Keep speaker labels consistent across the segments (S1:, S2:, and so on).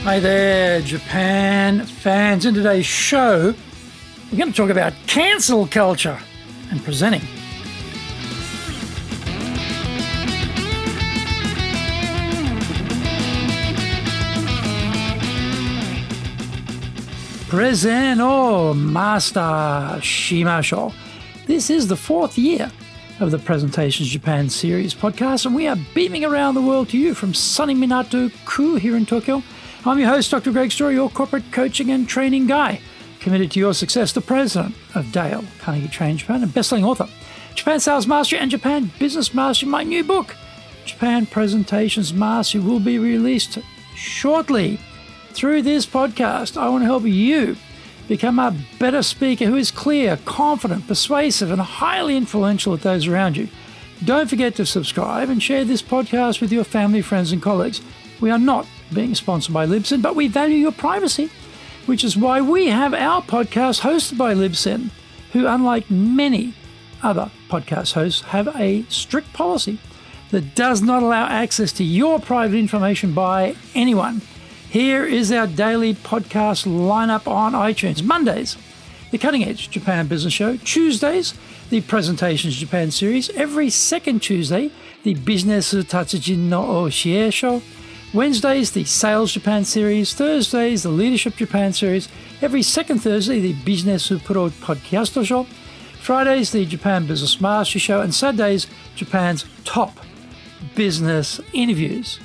S1: Hi there, Japan fans. In today's show, we're going to talk about cancel culture and presenting. Present or master shimashou. This is the fourth year of the Presentations Japan series podcast, and we are beaming around the world to you from sunny Minato-ku here in Tokyo. I'm your host, Dr. Greg Story, your corporate coaching and training guy, committed to your success, the president of Dale Carnegie Training Japan and best-selling author, Japan Sales Mastery and Japan Business Mastery. My new book, Japan Presentations Mastery, will be released shortly. Through this podcast, I want to help you become a better speaker who is clear, confident, persuasive, and highly influential with those around you. Don't forget to subscribe and share this podcast with your family, friends, and colleagues. We are not being sponsored by Libsyn, but we value your privacy, which is why we have our podcast hosted by Libsyn, who, unlike many other podcast hosts, have a strict policy that does not allow access to your private information by anyone. Here is our daily podcast lineup on iTunes. Mondays, the Cutting Edge Japan Business Show. Tuesdays, the Presentations Japan series. Every second Tuesday, the Business Tatsujin no Oshie Show. Wednesdays, the Sales Japan series. Thursdays, the Leadership Japan series. Every second Thursday, the Business Pro Podcast Show. Fridays, the Japan Business Mastery Show. And Saturdays, Japan's top business interviews.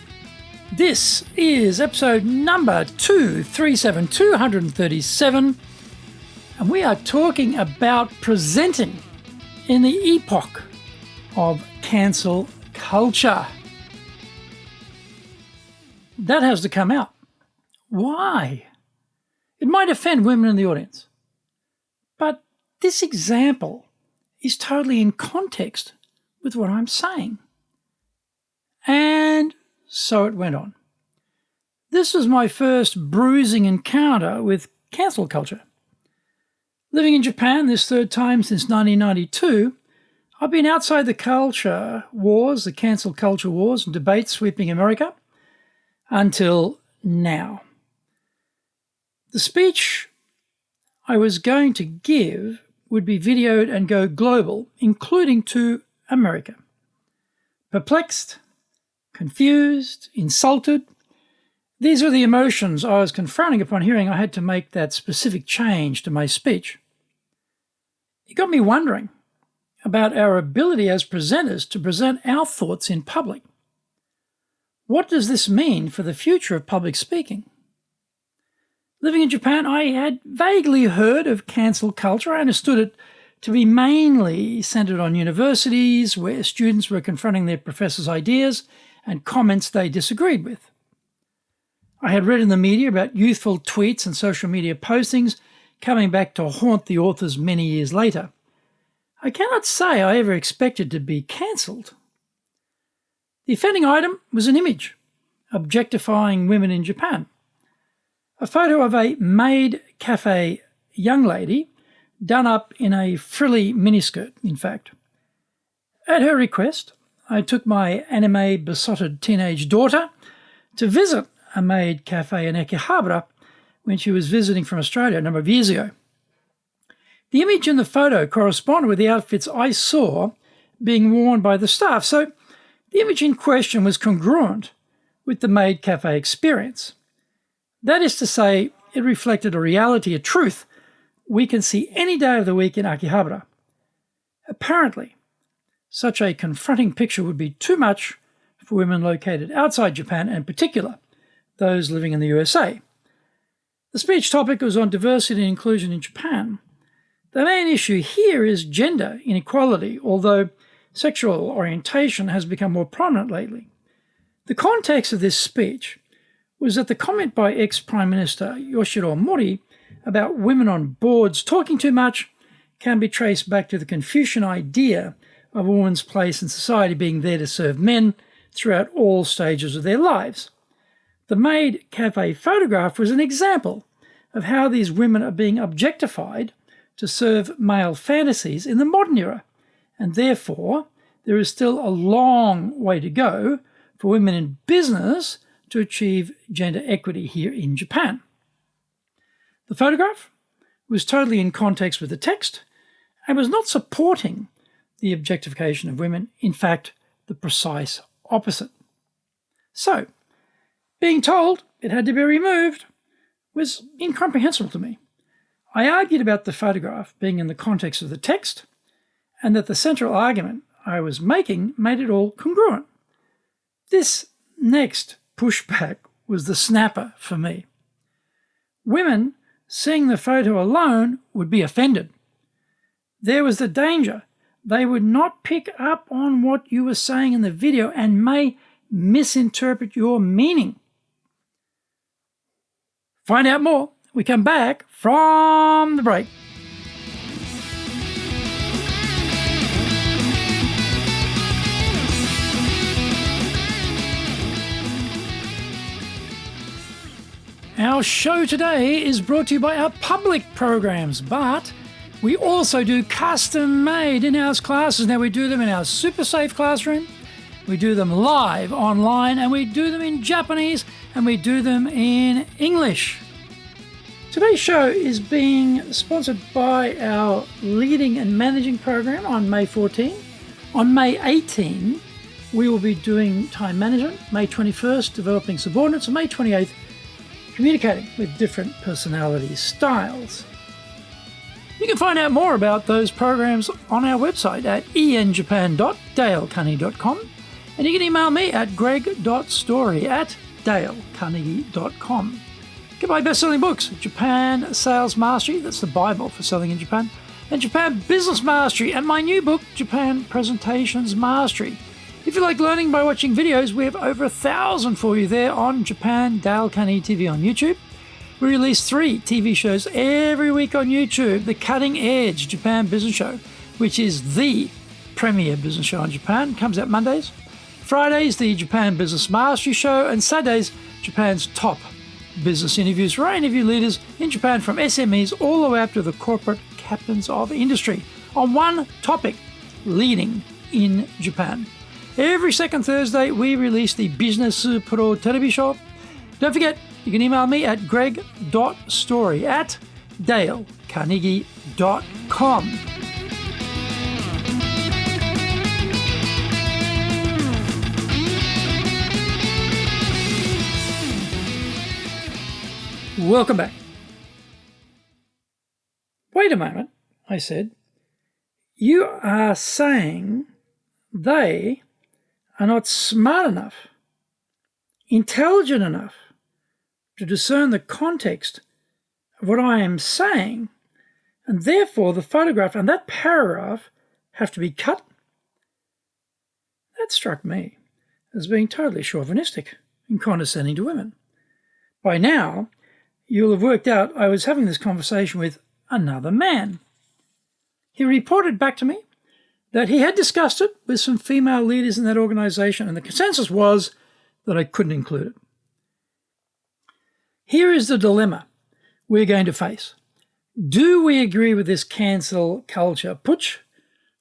S1: This is episode number 237, and we are talking about presenting in the epoch of cancel culture. That has to come out. Why? It might offend women in the audience, but this example is totally in context with what I'm saying. And so it went on. This was my first bruising encounter with cancel culture. Living in Japan this third time since 1992, I've been outside the culture wars, the cancel culture wars and debates sweeping America until now. The speech I was going to give would be videoed and go global, including to America. Perplexed, confused, insulted. These were the emotions I was confronting upon hearing I had to make that specific change to my speech. It got me wondering about our ability as presenters to present our thoughts in public. What does this mean for the future of public speaking? Living in Japan, I had vaguely heard of cancel culture. I understood it to be mainly centered on universities where students were confronting their professors' ideas and comments they disagreed with. I had read in the media about youthful tweets and social media postings coming back to haunt the authors many years later. I cannot say I ever expected to be cancelled. The offending item was an image objectifying women in Japan. A photo of a maid café young lady done up in a frilly miniskirt, in fact. At her request, I took my anime besotted teenage daughter to visit a maid café in Akihabara when she was visiting from Australia a number of years ago. The image in the photo corresponded with the outfits I saw being worn by the staff, so the image in question was congruent with the maid café experience. That is to say, it reflected a reality, a truth we can see any day of the week in Akihabara. Apparently, such a confronting picture would be too much for women located outside Japan, and in particular, those living in the USA. The speech topic was on diversity and inclusion in Japan. The main issue here is gender inequality, although sexual orientation has become more prominent lately. The context of this speech was that the comment by ex-Prime Minister Yoshiro Mori about women on boards talking too much can be traced back to the Confucian idea of a woman's place in society being there to serve men throughout all stages of their lives. The maid cafe photograph was an example of how these women are being objectified to serve male fantasies in the modern era, and therefore there is still a long way to go for women in business to achieve gender equity here in Japan. The photograph was totally in context with the text and was not supporting the objectification of women, in fact, the precise opposite. So, being told it had to be removed was incomprehensible to me. I argued about the photograph being in the context of the text and that the central argument I was making made it all congruent. This next pushback was the snapper for me. Women seeing the photo alone would be offended. There was the danger they would not pick up on what you were saying in the video and may misinterpret your meaning. Find out more. We come back from the break. Our show today is brought to you by our public programs, but we also do custom-made in-house classes. Now, we do them in our super safe classroom, we do them live online, and we do them in Japanese, and we do them in English. Today's show is being sponsored by our Leading and Managing program on May 14. On May 18, we will be doing time management. May 21st, developing subordinates, and May 28th, communicating with different personality styles. You can find out more about those programs on our website at enjapan.dalecarnegie.com, and you can email me at greg.story@dalecarnegie.com. Get my best-selling books, Japan Sales Mastery, that's the Bible for selling in Japan, and Japan Business Mastery, and my new book, Japan Presentations Mastery. If you like learning by watching videos, we have over 1,000 for you there on Japan Dale Carnegie TV on YouTube. We release 3 TV shows every week on YouTube. The Cutting Edge Japan Business Show, which is the premier business show in Japan, comes out Mondays. Fridays, the Japan Business Mastery Show, and Saturdays, Japan's top business interviews, where I interview leaders in Japan from SMEs all the way up to the corporate captains of industry on one topic, leading in Japan. Every second Thursday, we release the Business Pro Television Show. Don't forget, you can email me at greg.story@dalecarnegie.com. Welcome back. Wait a moment, I said. You are saying they are not smart enough, intelligent enough to discern the context of what I am saying, and therefore the photograph and that paragraph have to be cut? That struck me as being totally chauvinistic and condescending to women. By now, you'll have worked out I was having this conversation with another man. He reported back to me that he had discussed it with some female leaders in that organization, and the consensus was that I couldn't include it. Here is the dilemma we're going to face. Do we agree with this cancel culture putsch,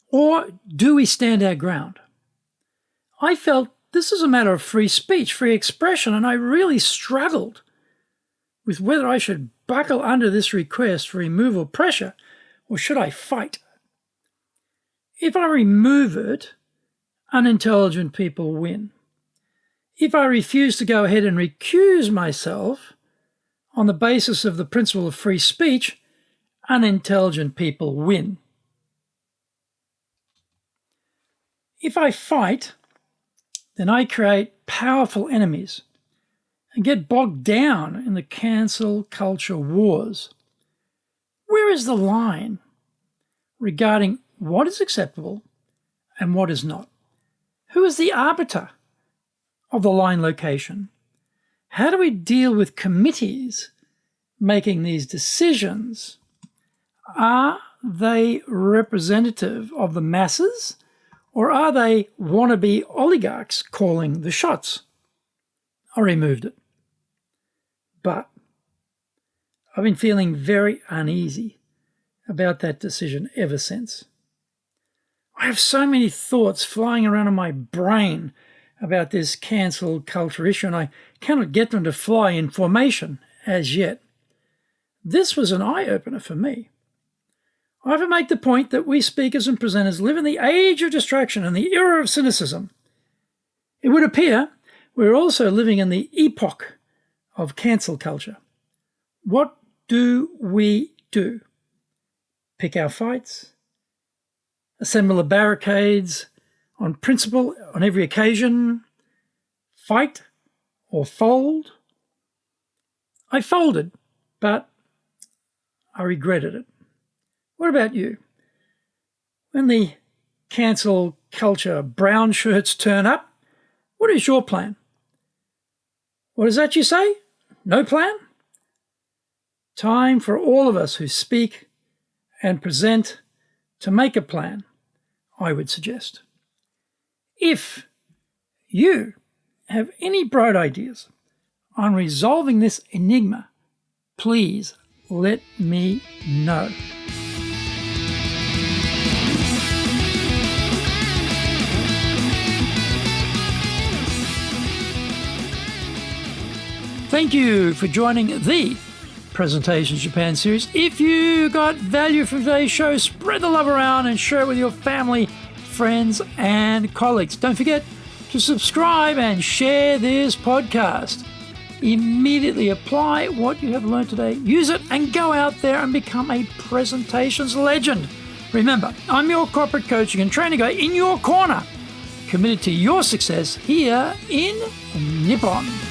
S1: or do we stand our ground? I felt this is a matter of free speech, free expression, and I really struggled with whether I should buckle under this request for removal pressure, or should I fight? If I remove it, unintelligent people win. If I refuse to go ahead and recuse myself on the basis of the principle of free speech, unintelligent people win. If I fight, then I create powerful enemies and get bogged down in the cancel culture wars. Where is the line regarding what is acceptable and what is not? Who is the arbiter of the line location? How do we deal with committees making these decisions? Are they representative of the masses, or are they wannabe oligarchs calling the shots? I removed it. But I've been feeling very uneasy about that decision ever since. I have so many thoughts flying around in my brain about this cancel culture issue, and I cannot get them to fly in formation as yet. This was an eye-opener for me. I often make the point that we speakers and presenters live in the age of distraction and the era of cynicism. It would appear we're also living in the epoch of cancel culture. What do we do? Pick our fights? Assemble the barricades on principle on every occasion? Fight or fold? I folded, but I regretted it. What about you? When the cancel culture brown shirts turn up, what is your plan? What is that you say? No plan? Time for all of us who speak and present to make a plan, I would suggest. If you have any bright ideas on resolving this enigma, please let me know. Thank you for joining the Presentations Japan series. If you got value from today's show, spread the love around and share it with your family, friends, and colleagues. Don't forget to subscribe and share this podcast. Immediately apply what you have learned today, use it, and go out there and become a presentations legend. Remember, I'm your corporate coaching and training guy in your corner, committed to your success here in Nippon.